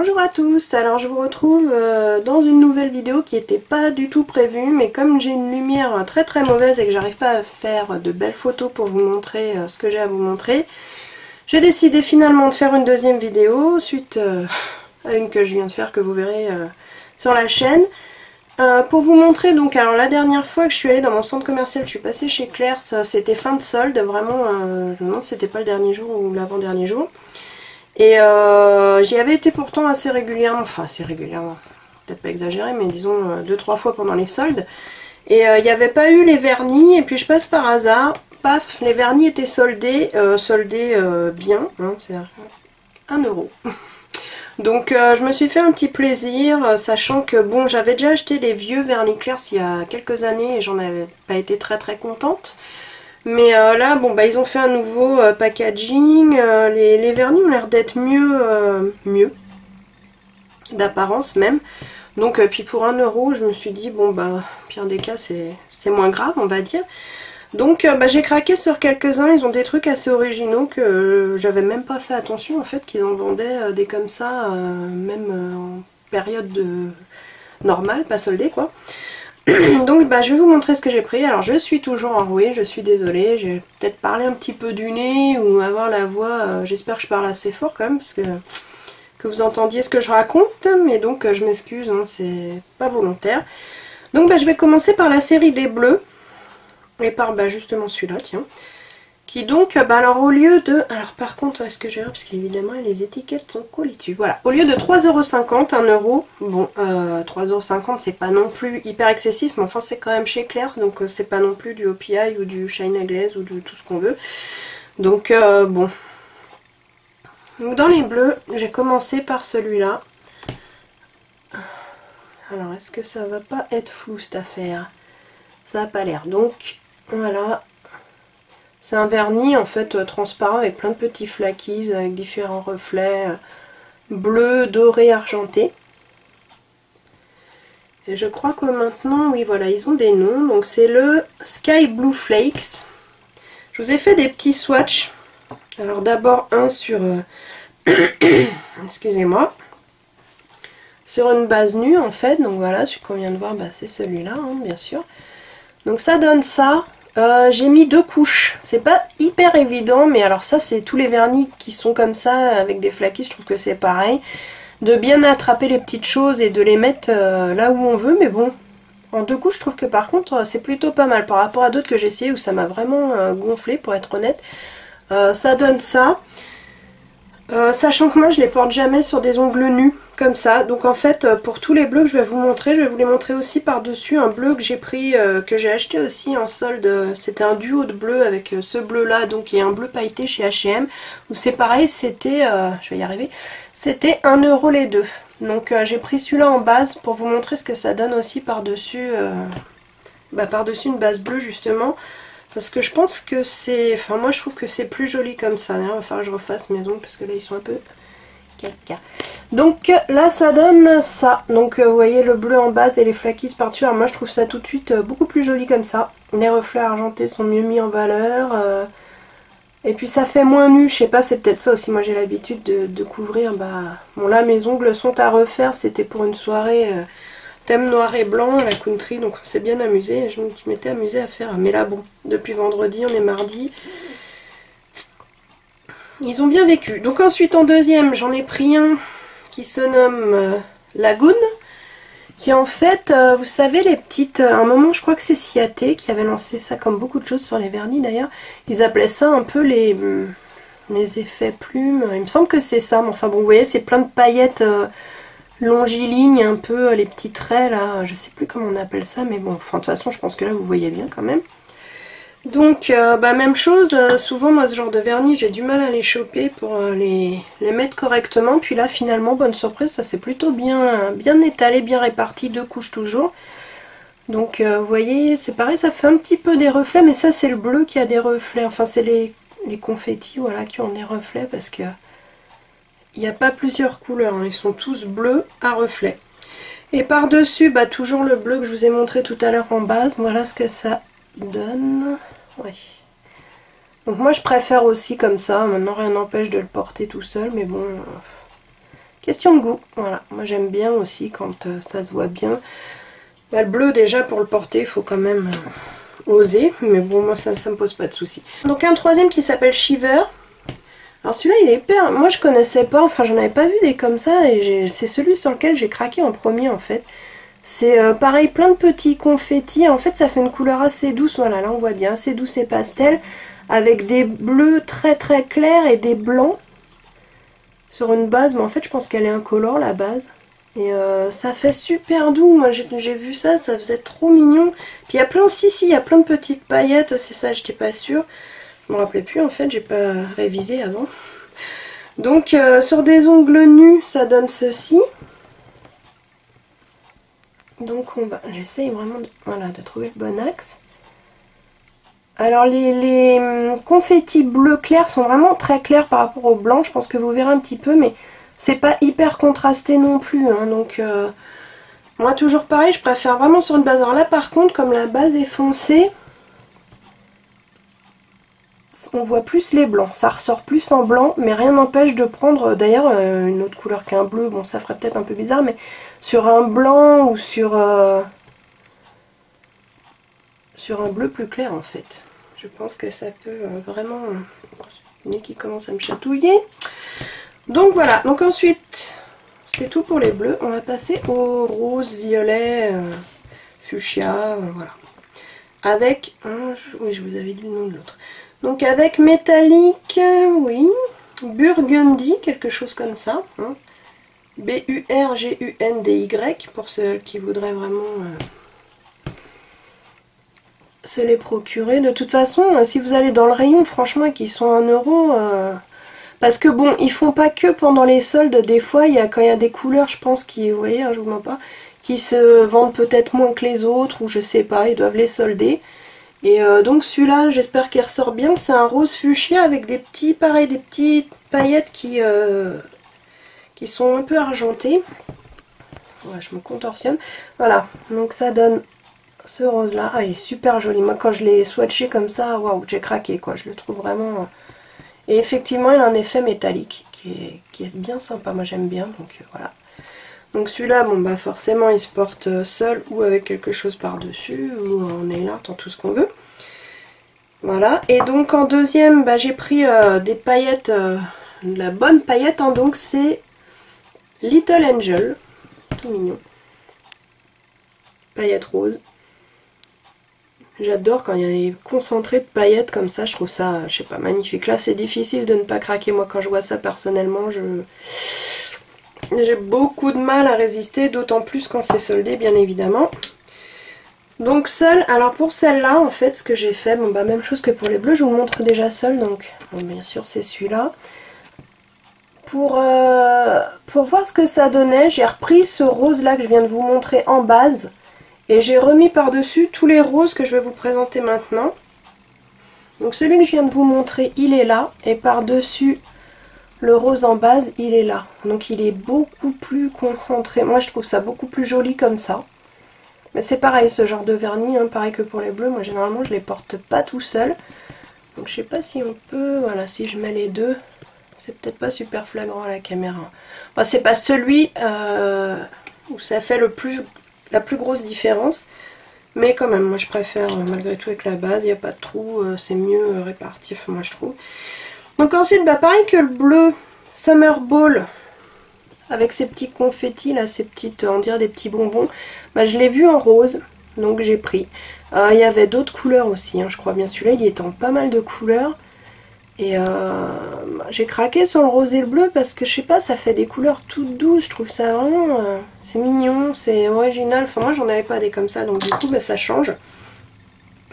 Bonjour à tous, alors je vous retrouve dans une nouvelle vidéo qui n'était pas du tout prévue, mais comme j'ai une lumière très très mauvaise et que j'arrive pas à faire de belles photos pour vous montrer ce que j'ai à vous montrer, j'ai décidé finalement de faire une deuxième vidéo suite à une que je viens de faire que vous verrez sur la chaîne. Pour vous montrer donc, alors la dernière fois que je suis allée dans mon centre commercial, je suis passée chez Claire's, c'était fin de solde, vraiment, je me demande si c'était pas le dernier jour ou l'avant-dernier jour. Et j'y avais été pourtant assez régulièrement, enfin assez régulièrement, peut-être pas exagéré, mais disons 2-3 fois pendant les soldes. Et il n'y avait pas eu les vernis, et puis je passe par hasard, paf, les vernis étaient soldés, bien, hein, c'est 1 euro. Donc je me suis fait un petit plaisir, sachant que bon, j'avais déjà acheté les vieux vernis Claire's il y a quelques années et j'en avais pas été très très contente. Mais là, bon, bah ils ont fait un nouveau packaging, les vernis ont l'air d'être mieux, d'apparence même. Donc puis pour 1 euro, je me suis dit, bon bah, pire des cas, c'est moins grave, on va dire. Donc bah, j'ai craqué sur quelques-uns, ils ont des trucs assez originaux que j'avais même pas fait attention en fait, qu'ils en vendaient des comme ça, même en période normale, pas soldée quoi. Donc bah, je vais vous montrer ce que j'ai pris. Alors je suis toujours enrouée, je suis désolée, j'ai peut-être parlé un petit peu du nez ou avoir la voix, j'espère que je parle assez fort quand même parce que vous entendiez ce que je raconte, mais donc je m'excuse, hein, c'est pas volontaire. Donc bah, je vais commencer par la série des bleus. Et par bah, justement celui-là, tiens. Qui donc, bah alors au lieu de... Alors par contre, est-ce que j'ai... Parce qu'évidemment, les étiquettes sont collées dessus. Voilà, au lieu de 3,50 €, 1 euro. Bon, 3,50 € c'est pas non plus hyper excessif, mais enfin c'est quand même chez Claire's, donc c'est pas non plus du OPI ou du Shine à Glaze ou de tout ce qu'on veut. Donc bon. Donc dans les bleus, j'ai commencé par celui-là. Alors est-ce que ça va pas être flou cette affaire? Ça n'a pas l'air. Donc voilà. C'est un vernis en fait transparent avec plein de petits flakis, avec différents reflets bleu, doré, argenté. Et je crois que maintenant, oui voilà, ils ont des noms. Donc c'est le Sky Blue Flakes. Je vous ai fait des petits swatchs. Alors d'abord un sur... excusez-moi. Sur une base nue en fait. Donc voilà, celui qu'on vient de voir, bah, c'est celui-là, hein, bien sûr. Donc ça donne ça. J'ai mis 2 couches, c'est pas hyper évident, mais alors ça c'est tous les vernis qui sont comme ça avec des flakis, je trouve que c'est pareil, de bien attraper les petites choses et de les mettre là où on veut, mais bon, en 2 couches je trouve que par contre c'est plutôt pas mal par rapport à d'autres que j'ai essayé où ça m'a vraiment gonflé pour être honnête. Ça donne ça, sachant que moi je les porte jamais sur des ongles nus comme ça, donc en fait pour tous les bleus que je vais vous montrer, je vais vous les montrer aussi par dessus un bleu que j'ai pris, que j'ai acheté aussi en solde. C'était un duo de bleu avec ce bleu là, donc et un bleu pailleté chez H&M, où c'est pareil, c'était, je vais y arriver, c'était 1 euro les deux. Donc j'ai pris celui-là en base pour vous montrer ce que ça donne aussi par dessus, par dessus une base bleue justement. Parce que je pense que c'est... Enfin moi je trouve que c'est plus joli comme ça. D'ailleurs il va falloir que je refasse mes ongles parce que là ils sont un peu caca. Donc là ça donne ça. Donc vous voyez le bleu en base et les flakis par-dessus. Alors moi je trouve ça tout de suite beaucoup plus joli comme ça. Les reflets argentés sont mieux mis en valeur. Et puis ça fait moins nu. Je sais pas, c'est peut-être ça aussi. Moi j'ai l'habitude de couvrir. Bon là mes ongles sont à refaire. C'était pour une soirée... thème noir et blanc à la country, donc on s'est bien amusé. Je m'étais amusée à faire. Mais là, bon, depuis vendredi, on est mardi. Ils ont bien vécu. Donc ensuite, en deuxième, j'en ai pris un qui se nomme Lagoon. Qui en fait, vous savez, les petites... à un moment, je crois que c'est Ciaté qui avait lancé ça, comme beaucoup de choses sur les vernis d'ailleurs. Ils appelaient ça un peu les effets plumes. Il me semble que c'est ça. Mais enfin bon, vous voyez, c'est plein de paillettes... longiligne un peu, les petits traits là, je sais plus comment on appelle ça, mais bon, enfin de toute façon je pense que là vous voyez bien quand même. Donc même chose, souvent moi ce genre de vernis j'ai du mal à les choper pour les mettre correctement, puis là finalement bonne surprise, ça s'est plutôt bien étalé, bien réparti, 2 couches toujours. Donc vous voyez, c'est pareil, ça fait un petit peu des reflets, mais ça c'est le bleu qui a des reflets, enfin c'est les confettis voilà qui ont des reflets parce que il n'y a pas plusieurs couleurs, hein. Ils sont tous bleus à reflets. Et par-dessus, toujours le bleu que je vous ai montré tout à l'heure en base. Voilà ce que ça donne. Oui. Donc moi je préfère aussi comme ça. Maintenant rien n'empêche de le porter tout seul, mais bon, Question de goût, voilà. Moi j'aime bien aussi quand ça se voit bien. Bah, le bleu déjà pour le porter, il faut quand même oser. Mais bon, moi ça me pose pas de soucis. Donc un troisième qui s'appelle Shiver. Alors celui-là il est hyper... Moi je connaissais pas, enfin j'en avais pas vu des comme ça. Et c'est celui sur lequel j'ai craqué en premier en fait. C'est pareil, plein de petits confettis. En fait ça fait une couleur assez douce, voilà là on voit bien, assez douce et pastel. Avec des bleus très très clairs et des blancs. Sur une base, mais en fait je pense qu'elle est incolore la base. Et ça fait super doux, moi j'ai vu ça, ça faisait trop mignon. Puis il y a plein, il y a plein de petites paillettes, c'est ça, j'étais pas sûre. Je me rappelais plus en fait, j'ai pas révisé avant. Donc sur des ongles nus, ça donne ceci. Donc on va, j'essaye vraiment de trouver le bon axe. Alors les confettis bleu clair sont vraiment très clairs par rapport au blanc, je pense que vous verrez un petit peu, mais c'est pas hyper contrasté non plus, hein, donc moi toujours pareil, je préfère vraiment sur une base. Alors là par contre, comme la base est foncée, on voit plus les blancs, ça ressort plus en blanc, mais rien n'empêche de prendre d'ailleurs une autre couleur qu'un bleu, bon ça ferait peut-être un peu bizarre, mais sur un blanc ou sur un bleu plus clair en fait. Je pense que ça peut vraiment... Le nez qui commence à me chatouiller. Donc voilà, donc ensuite, c'est tout pour les bleus. On va passer au rose, violet, fuchsia, voilà. Avec, oui je vous avais dit le nom de l'autre. Donc avec métallique, oui, burgundy, quelque chose comme ça. Hein. B-U-R-G-U-N-D-Y, pour ceux qui voudraient vraiment... se les procurer. De toute façon, si vous allez dans le rayon, franchement, et qu'ils sont 1 euro, parce que bon, ils font pas que pendant les soldes, des fois, quand il y a des couleurs, je pense, qui, vous voyez, hein, je vous mens pas, qui se vendent peut-être moins que les autres, ou je sais pas, ils doivent les solder. Et donc celui-là, j'espère qu'il ressort bien, c'est un rose fuchsia avec des petits, pareil, des petites paillettes qui sont un peu argentées. Ouais, je me contorsionne. Voilà, donc ça donne... Ce rose là, il est super joli. Moi quand je l'ai swatché comme ça, waouh, j'ai craqué quoi. Je le trouve vraiment... Et effectivement il a un effet métallique qui est bien sympa. Moi j'aime bien, donc voilà. Donc celui-là, bon bah forcément il se porte seul ou avec quelque chose par-dessus, ou en nail art, en tout ce qu'on veut. Voilà, et donc en deuxième, bah, j'ai pris des paillettes, de la bonne paillette, hein, donc c'est Little Angel, tout mignon. Paillettes roses. J'adore quand il y a des concentrés de paillettes comme ça, je trouve ça, je sais pas, magnifique. Là c'est difficile de ne pas craquer, moi quand je vois ça personnellement, j'ai beaucoup de mal à résister, d'autant plus quand c'est soldé bien évidemment. Donc seul, alors pour celle-là en fait ce que j'ai fait, bon bah même chose que pour les bleus, je vous montre déjà seul, donc bon, bien sûr c'est celui-là. Pour voir ce que ça donnait, j'ai repris ce rose là que je viens de vous montrer en base. Et j'ai remis par-dessus tous les roses que je vais vous présenter maintenant. Donc celui que je viens de vous montrer, il est là. Et par-dessus le rose en base, il est là. Donc il est beaucoup plus concentré. Moi je trouve ça beaucoup plus joli comme ça. Mais c'est pareil, ce genre de vernis, hein, pareil que pour les bleus. Moi généralement je les porte pas tout seul. Donc je sais pas si on peut... Voilà, si je mets les deux, c'est peut-être pas super flagrant à la caméra. Enfin, c'est pas celui où ça fait la plus grosse différence, mais quand même moi je préfère malgré tout avec la base, il n'y a pas de trou, c'est mieux réparti moi je trouve. Donc ensuite bah pareil que le bleu Summer Ball avec ces petits confettis là, ces petites, on dirait des petits bonbons, bah je l'ai vu en rose, donc j'ai pris. Il y avait d'autres couleurs aussi, hein, je crois bien celui-là il est en pas mal de couleurs. Et j'ai craqué sur le rose et le bleu parce que je sais pas, ça fait des couleurs toutes douces, je trouve ça vraiment, c'est mignon, c'est original. Enfin moi j'en avais pas des comme ça, donc du coup bah, ça change.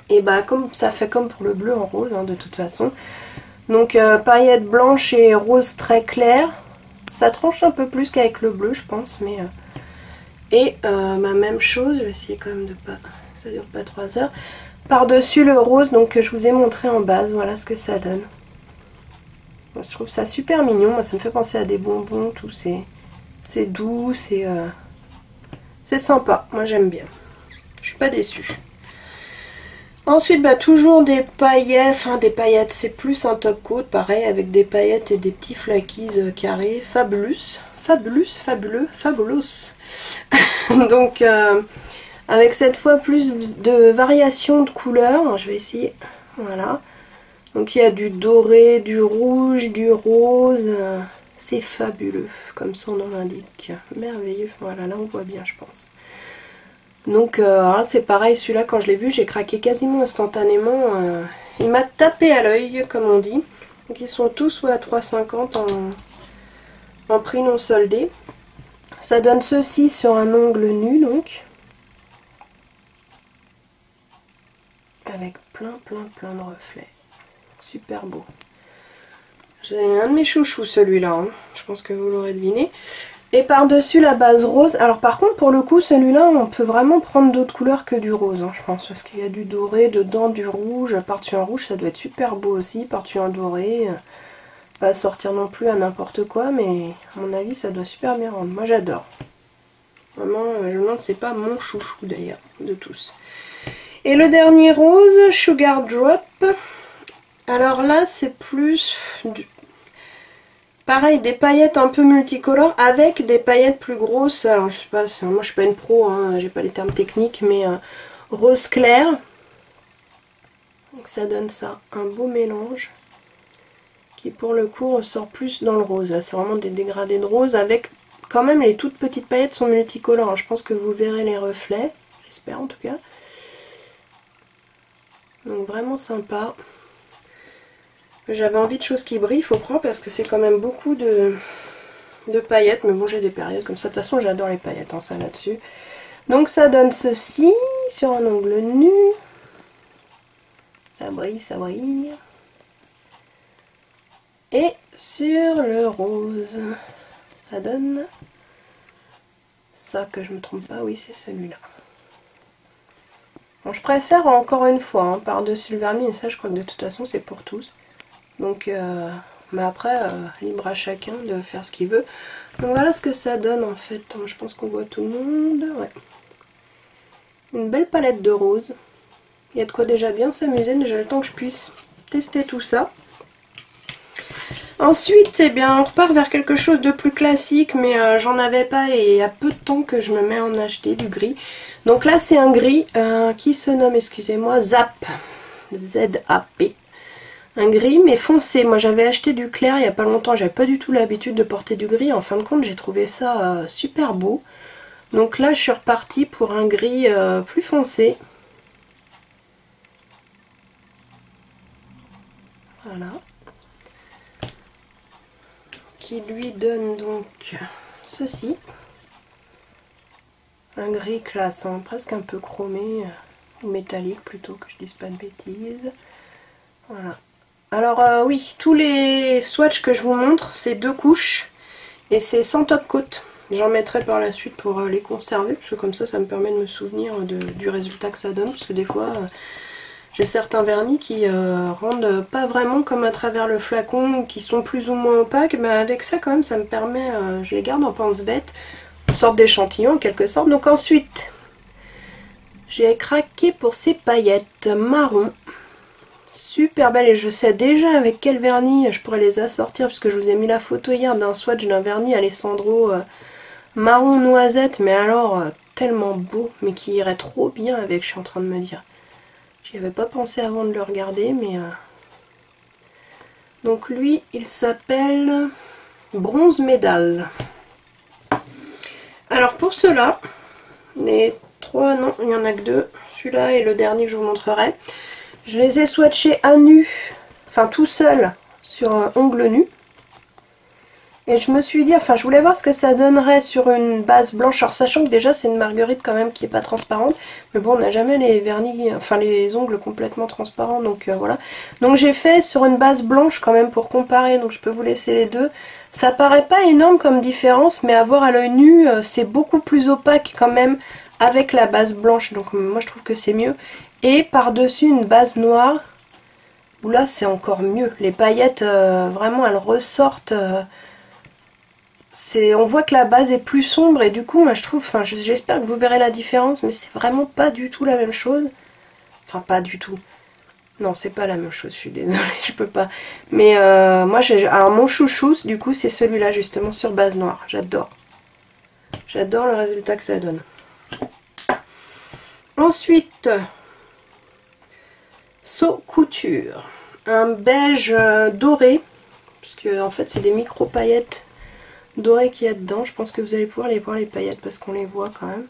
Et bah comme ça fait comme pour le bleu en rose hein, de toute façon. Donc paillettes blanches et rose très clair, ça tranche un peu plus qu'avec le bleu je pense, mais... Et ma même chose, je vais essayer quand même de pas, ça dure pas 3 heures. Par-dessus le rose donc que je vous ai montré en base, voilà ce que ça donne. Je trouve ça super mignon, moi ça me fait penser à des bonbons, tout c'est doux, c'est sympa, moi j'aime bien. Je suis pas déçue. Ensuite bah toujours des paillettes, enfin des paillettes, c'est plus un top coat, pareil avec des paillettes et des petits flackies carrés, Fabulous. fabulous. Donc avec cette fois plus de variations de couleurs, je vais essayer, voilà. Donc il y a du doré, du rouge, du rose, c'est fabuleux, comme son nom l'indique, merveilleux, voilà, là on voit bien je pense. Donc c'est pareil, celui-là quand je l'ai vu, j'ai craqué quasiment instantanément, il m'a tapé à l'œil comme on dit. Donc ils sont tous à 3,50 en prix non soldé. Ça donne ceci sur un ongle nu donc. Avec plein de reflets. Super beau. J'ai un de mes chouchous celui-là, hein. Je pense que vous l'aurez deviné. Et par-dessus la base rose. Alors par contre pour le coup celui-là on peut vraiment prendre d'autres couleurs que du rose, hein, je pense. Parce qu'il y a du doré dedans, du rouge. Par-dessus un rouge ça doit être super beau aussi. Par-dessus un doré. Pas sortir non plus à n'importe quoi, mais à mon avis ça doit super bien rendre. Moi j'adore. Vraiment je me demande c'est pas mon chouchou d'ailleurs de tous. Et le dernier rose, Sugar Drop. Alors là c'est plus pareil, des paillettes un peu multicolores avec des paillettes plus grosses. Alors je sais pas, moi je suis pas une pro, hein, j'ai pas les termes techniques, mais rose clair. Donc ça donne ça, un beau mélange qui pour le coup ressort plus dans le rose. Là c'est vraiment des dégradés de rose avec quand même les toutes petites paillettes sont multicolores. Je pense que vous verrez les reflets, j'espère en tout cas. Donc vraiment sympa. J'avais envie de choses qui brillent, faut croire, parce que c'est quand même beaucoup de paillettes. Mais bon, j'ai des périodes comme ça. De toute façon, j'adore les paillettes, hein, ça là-dessus. Donc ça donne ceci sur un ongle nu. Ça brille, ça brille. Et sur le rose, ça donne ça, que je me trompe pas. Oui, c'est celui-là. Bon, je préfère encore une fois, hein, par-dessus le vernis. Et ça, je crois que de toute façon, c'est pour tous. Donc, mais après, libre à chacun de faire ce qu'il veut. Donc voilà ce que ça donne en fait. Je pense qu'on voit tout le monde. Ouais. Une belle palette de roses. Il y a de quoi déjà bien s'amuser. Déjà le temps que je puisse tester tout ça. Ensuite, eh bien, on repart vers quelque chose de plus classique. Mais j'en avais pas et il y a peu de temps que je me mets à en acheter du gris. Donc là, c'est un gris qui se nomme, excusez-moi, Zap. Z-A-P. Un gris mais foncé. Moi j'avais acheté du clair il n'y a pas longtemps, j'avais pas du tout l'habitude de porter du gris. En fin de compte j'ai trouvé ça super beau. Donc là je suis repartie pour un gris plus foncé. Voilà. Qui lui donne donc ceci. Un gris classe, hein, presque un peu chromé, ou métallique plutôt, que je dise pas de bêtises. Voilà. Alors oui, tous les swatchs que je vous montre, c'est 2 couches et c'est sans top coat. J'en mettrai par la suite pour les conserver, parce que comme ça me permet de me souvenir du résultat que ça donne, parce que des fois j'ai certains vernis qui rendent pas vraiment comme à travers le flacon, qui sont plus ou moins opaques, mais avec ça quand même ça me permet, je les garde en pense-bête, une sorte d'échantillon en quelque sorte. Donc ensuite, j'ai craqué pour ces paillettes marron. Super belle, et je sais déjà avec quel vernis je pourrais les assortir, puisque je vous ai mis la photo hier d'un swatch d'un vernis Alessandro marron noisette, mais alors tellement beau, mais qui irait trop bien avec, je suis en train de me dire. J'y avais pas pensé avant de le regarder, mais... Donc lui, il s'appelle Bronze Médaille. Alors pour cela, les 3, non, il n'y en a que 2, celui-là et le dernier que je vous montrerai. Je les ai swatchés à nu, enfin tout seul, sur un ongle nu. Et je me suis dit, enfin je voulais voir ce que ça donnerait sur une base blanche. Alors sachant que déjà c'est une marguerite quand même qui est pas transparente. Mais bon, on n'a jamais les vernis, enfin les ongles complètement transparents, donc voilà. Donc j'ai fait sur une base blanche quand même pour comparer, donc je peux vous laisser les deux. Ça paraît pas énorme comme différence, mais à voir à l'œil nu, c'est beaucoup plus opaque quand même avec la base blanche. Donc moi je trouve que c'est mieux. Et par-dessus une base noire, où là c'est encore mieux. Les paillettes, vraiment elles ressortent. On voit que la base est plus sombre et du coup moi je trouve, enfin j'espère que vous verrez la différence, mais c'est vraiment pas du tout la même chose. Enfin pas du tout. Non, c'est pas la même chose, je suis désolée, je peux pas. Mais moi, alors mon chouchou, du coup, c'est celui-là, justement, sur base noire. J'adore. J'adore le résultat que ça donne. Ensuite, So Couture. Un beige doré. Parce que, en fait, c'est des micro paillettes dorées qu'il y a dedans. Je pense que vous allez pouvoir les voir, les paillettes, parce qu'on les voit quand même.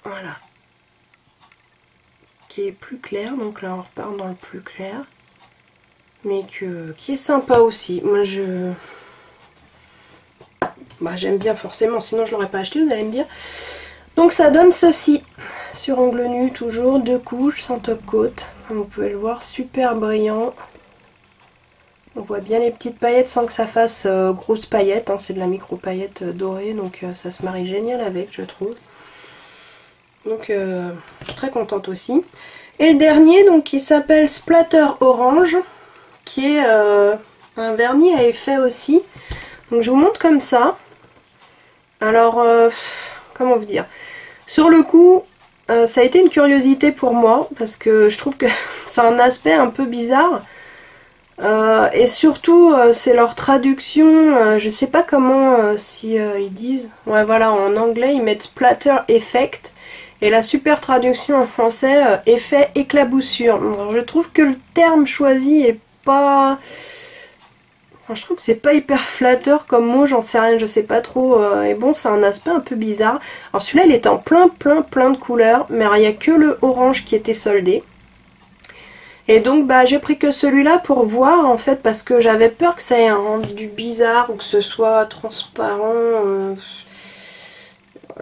Voilà. Qui est plus clair, donc là on repart dans le plus clair, mais qui est sympa aussi. Moi j'aime bien forcément, sinon je l'aurais pas acheté, vous allez me dire. Donc ça donne ceci, sur ongle nu toujours, 2 couches sans top coat, comme vous pouvez le voir, super brillant. On voit bien les petites paillettes sans que ça fasse grosses paillettes, hein. C'est de la micro paillette dorée, donc ça se marie génial avec, je trouve. Donc très contente aussi. Et le dernier donc qui s'appelle Splatter Orange, qui est un vernis à effet aussi. Donc je vous montre comme ça. Alors comment vous dire, sur le coup ça a été une curiosité pour moi parce que je trouve que c'est un aspect un peu bizarre. Et surtout c'est leur traduction, je sais pas comment si ils disent, ouais voilà, en anglais ils mettent Splatter Effect. Et la super traduction en français, effet éclaboussure. Alors, je trouve que le terme choisi est pas... Enfin, je trouve que c'est pas hyper flatteur comme mot, j'en sais rien, je sais pas trop. Et bon, c'est un aspect un peu bizarre. Alors celui-là, il était en plein de couleurs, mais il n'y a que le orange qui était soldé. Et donc, bah, j'ai pris que celui-là pour voir, en fait, parce que j'avais peur que ça ait un rendu bizarre ou que ce soit transparent.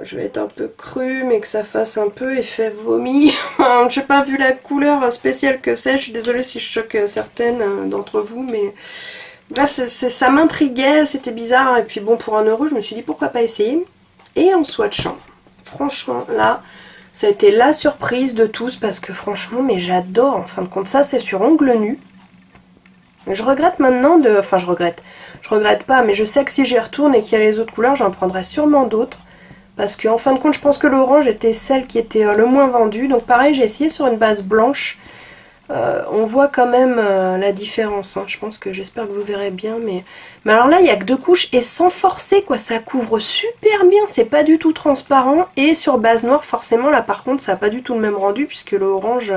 Je vais être un peu cru, mais que ça fasse un peu effet vomi. J'ai pas vu la couleur spéciale que c'est. Je suis désolée si je choque certaines d'entre vous, mais bref, ça m'intriguait, c'était bizarre. Et puis bon, pour 1 euro, je me suis dit pourquoi pas essayer. Et en swatchant, franchement, là, ça a été la surprise de tous parce que franchement, mais j'adore. En fin de compte, ça, c'est sur ongle nu. Je regrette maintenant de... Enfin, je regrette pas, mais je sais que si j'y retourne et qu'il y a les autres couleurs, j'en prendrai sûrement d'autres. Parce qu'en fin de compte, je pense que l'orange était celle qui était le moins vendue. Donc pareil, j'ai essayé sur une base blanche. On voit quand même la différence. Hein. Je pense que j'espère que vous verrez bien. Mais alors là, il n'y a que 2 couches et sans forcer, quoi. Ça couvre super bien. C'est pas du tout transparent. Et sur base noire, forcément, là par contre, ça n'a pas du tout le même rendu. Puisque l'orange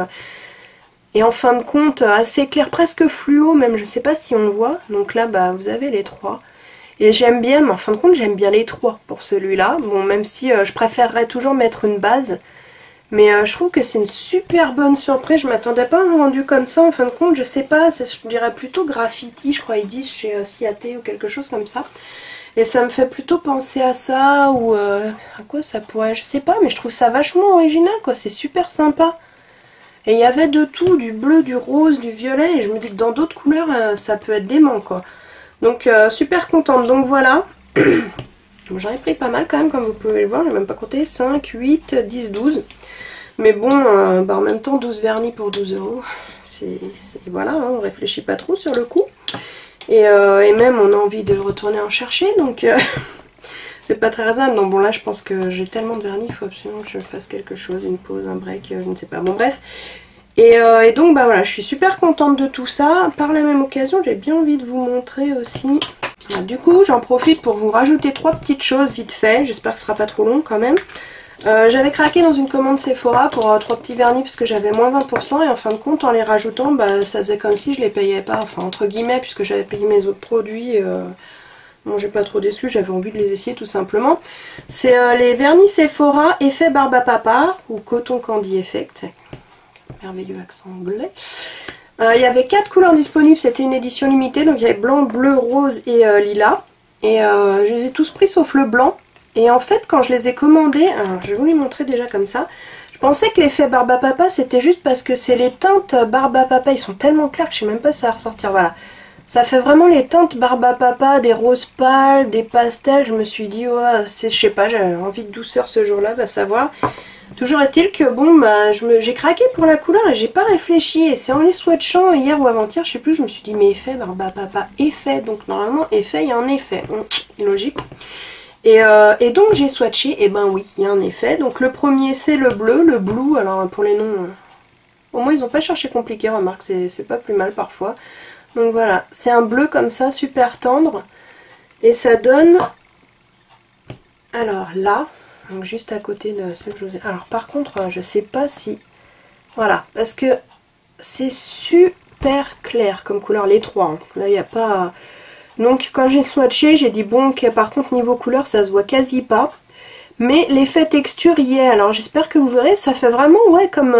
est en fin de compte assez clair, presque fluo. Même, je sais pas si on le voit. Donc là, bah, vous avez les 3. Et j'aime bien, mais en fin de compte, j'aime bien les 3 pour celui-là. Bon, même si je préférerais toujours mettre une base. Mais je trouve que c'est une super bonne surprise. Je m'attendais pas à un rendu comme ça. En fin de compte, je sais pas, je dirais plutôt graffiti, je crois ils disent chez Ciaté ou quelque chose comme ça. Et ça me fait plutôt penser à ça ou à quoi ça pourrait, je sais pas, mais je trouve ça vachement original, quoi. C'est super sympa. Et il y avait de tout, du bleu, du rose, du violet. Et je me dis que dans d'autres couleurs, ça peut être dément, quoi. Donc super contente, donc voilà. J'en ai pris pas mal quand même, comme vous pouvez le voir, j'ai même pas compté, 5, 8, 10, 12. Mais bon, bah en même temps 12 vernis pour 12 €, voilà, hein, on réfléchit pas trop sur le coup. Et même on a envie de retourner en chercher, donc c'est pas très raisonnable. Donc bon là je pense que j'ai tellement de vernis, il faut absolument que je fasse quelque chose, une pause, un break, je ne sais pas, bon bref. Et donc bah voilà, je suis super contente de tout ça. Par la même occasion, j'ai bien envie de vous montrer aussi. Du coup, j'en profite pour vous rajouter 3 petites choses vite fait. J'espère que ce sera pas trop long quand même. J'avais craqué dans une commande Sephora pour 3 petits vernis parce que j'avais moins 20% et en fin de compte, en les rajoutant, bah, ça faisait comme si je les payais pas. Enfin, entre guillemets, puisque j'avais payé mes autres produits. Bon, j'ai pas trop déçu, j'avais envie de les essayer tout simplement. C'est les vernis Sephora Effet Barbe à Papa ou Coton Candy Effect. Merveilleux accent anglais. Il y avait 4 couleurs disponibles, c'était une édition limitée, donc il y avait blanc, bleu, rose et lilas. Et je les ai tous pris sauf le blanc. Et en fait, quand je les ai commandés, alors, je vais vous les montrer déjà comme ça. Je pensais que l'effet Barbe à Papa, c'était juste parce que c'est les teintes Barbe à Papa. Ils sont tellement clairs que je sais même pas si ça va ressortir. Voilà. Ça fait vraiment les teintes Barbe à Papa, des roses pâles, des pastels. Je me suis dit, ouais, je sais pas, j'avais envie de douceur ce jour-là, va savoir. Toujours est-il que bon, bah, j'ai craqué pour la couleur et j'ai pas réfléchi. Et c'est en les swatchant hier ou avant-hier, je sais plus, je me suis dit, mais effet Barbe à Papa, effet. Donc normalement, effet, il y a un effet. Logique. Et donc j'ai swatché, et ben oui, il y a un effet. Donc le premier c'est le bleu, le blue, alors pour les noms, Au moins ils n'ont pas cherché compliqué, remarque, c'est pas plus mal parfois. Donc voilà, c'est un bleu comme ça, super tendre. Et ça donne, alors là, donc juste à côté de ce que je vous ai... Alors par contre, je sais pas si... Voilà, parce que c'est super clair comme couleur, les trois. Hein. Là, il n'y a pas... Donc quand j'ai swatché, j'ai dit bon, ok, par contre niveau couleur, ça se voit quasi pas. Mais l'effet texture y est. Alors j'espère que vous verrez, ça fait vraiment, ouais, comme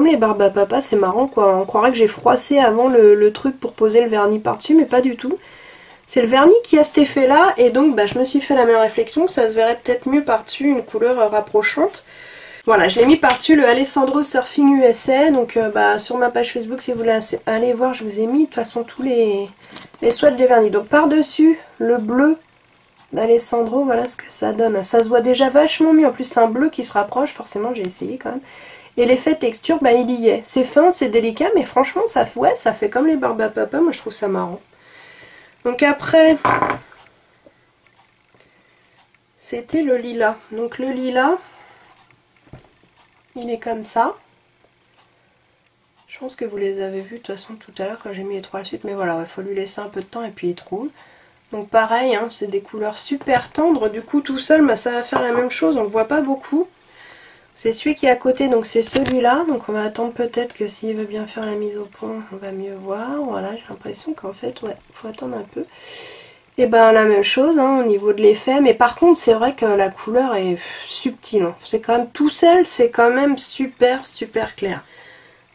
les barbes à papa, c'est marrant quoi. On croirait que j'ai froissé avant le truc pour poser le vernis par-dessus, mais pas du tout. C'est le vernis qui a cet effet là, et donc je me suis fait la même réflexion, que ça se verrait peut-être mieux par-dessus une couleur rapprochante. Voilà, je l'ai mis par-dessus le Alessandro Surfing USA, donc sur ma page Facebook, si vous voulez aller voir, je vous ai mis de toute façon tous les swatchs des vernis. Donc par-dessus le bleu d'Alessandro, voilà ce que ça donne. Ça se voit déjà vachement mieux, en plus c'est un bleu qui se rapproche, forcément j'ai essayé quand même. Et l'effet texture, il y est. C'est fin, c'est délicat, mais franchement ça fait comme les barbes à papa, moi je trouve ça marrant. Donc après, c'était le lilas. Donc le lilas, il est comme ça. Je pense que vous les avez vus de toute façon tout à l'heure quand j'ai mis les trois à la suite. Mais voilà, il faut lui laisser un peu de temps et puis il trouve. Donc pareil, hein, c'est des couleurs super tendres. Du coup tout seul, ça va faire la même chose. On ne le voit pas beaucoup. C'est celui qui est à côté, donc c'est celui-là. Donc on va attendre peut-être que s'il veut bien faire la mise au point, on va mieux voir. Voilà, j'ai l'impression qu'en fait, ouais, il faut attendre un peu. Et la même chose hein, au niveau de l'effet. Mais par contre, c'est vrai que la couleur est subtile. Hein. C'est quand même tout seul, c'est quand même super clair.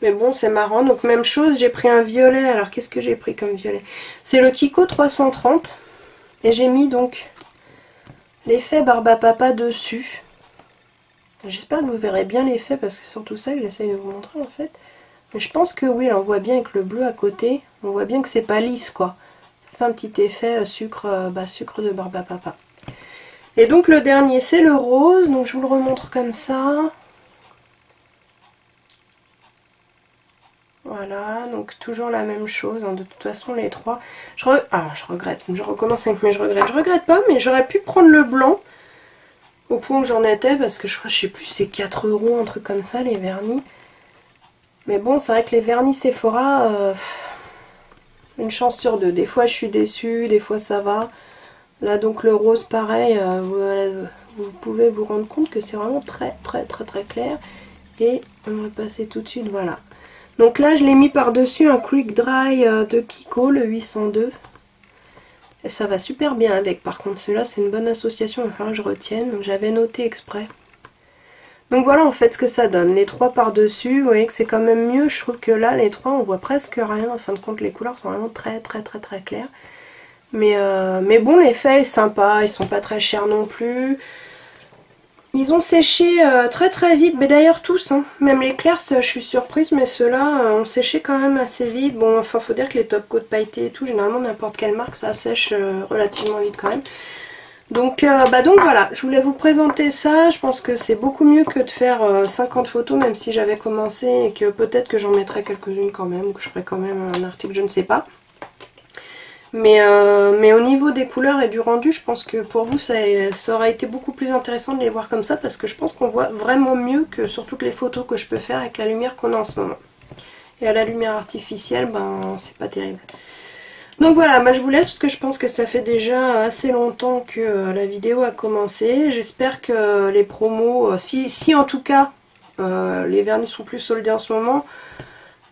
Mais bon, c'est marrant. Donc même chose, j'ai pris un violet. Alors qu'est-ce que j'ai pris comme violet? C'est le Kiko 330. Et j'ai mis donc l'effet barbe à papa dessus. J'espère que vous verrez bien l'effet parce que c'est surtout ça que j'essaye de vous montrer en fait. Mais je pense que oui, là on voit bien avec le bleu à côté, on voit bien que c'est pas lisse quoi. Ça fait un petit effet sucre de barbe à papa. Et donc le dernier c'est le rose, donc je vous le remontre comme ça. Voilà, donc toujours la même chose, hein. De toute façon les trois. Je regrette, je recommence avec mes je regrette pas, mais j'aurais pu prendre le blanc. Au point où j'en étais, parce que je crois, je sais plus, c'est 4 €, un truc comme ça, les vernis. Mais bon, c'est vrai que les vernis Sephora, une chance sur deux. Des fois, je suis déçue, des fois, ça va. Là, donc, le rose, pareil, vous pouvez vous rendre compte que c'est vraiment très clair. Et on va passer tout de suite, voilà. Donc là, je l'ai mis par-dessus un Quick Dry de Kiko, le 802. Et ça va super bien avec, par contre celui-là c'est une bonne association, il va falloir que je retienne, donc j'avais noté exprès. Donc voilà en fait ce que ça donne, les trois par-dessus, vous voyez que c'est quand même mieux, je trouve que là les trois on voit presque rien, en fin de compte les couleurs sont vraiment très claires. Mais bon l'effet est sympa, ils sont pas très chers non plus. Ils ont séché très vite, mais d'ailleurs tous, hein. Même les clairs, je suis surprise, mais ceux-là ont séché quand même assez vite. Bon, enfin, faut dire que les top coats pailletés et tout, généralement n'importe quelle marque, ça sèche relativement vite quand même. Donc voilà, je voulais vous présenter ça. Je pense que c'est beaucoup mieux que de faire 50 photos, même si j'avais commencé et que peut-être que j'en mettrai quelques-unes quand même, ou que je ferai quand même un article, je ne sais pas. Mais au niveau des couleurs et du rendu, je pense que pour vous, ça aurait été beaucoup plus intéressant de les voir comme ça parce que je pense qu'on voit vraiment mieux que sur toutes les photos que je peux faire avec la lumière qu'on a en ce moment. Et à la lumière artificielle, c'est pas terrible. Donc voilà, moi je vous laisse parce que je pense que ça fait déjà assez longtemps que la vidéo a commencé. J'espère que les promos, si en tout cas les vernis sont plus soldés en ce moment,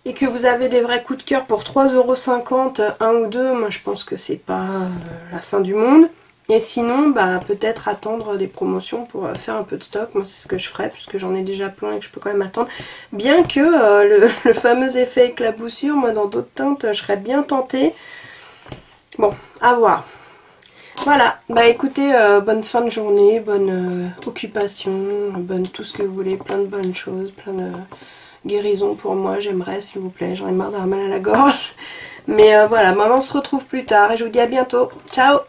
et que vous avez des vrais coups de cœur pour 3,50 €, un ou deux, moi je pense que c'est pas la fin du monde. Et sinon, peut-être attendre des promotions pour faire un peu de stock. Moi c'est ce que je ferais puisque j'en ai déjà plein et que je peux quand même attendre. Bien que le fameux effet éclaboussure, moi dans d'autres teintes, je serais bien tentée. Bon, à voir. Voilà, écoutez, bonne fin de journée, bonne occupation, bonne tout ce que vous voulez, plein de bonnes choses, plein de... guérison pour moi, j'aimerais s'il vous plaît, j'en ai marre d'avoir mal à la gorge. Mais voilà, maman, on se retrouve plus tard et je vous dis à bientôt. Ciao!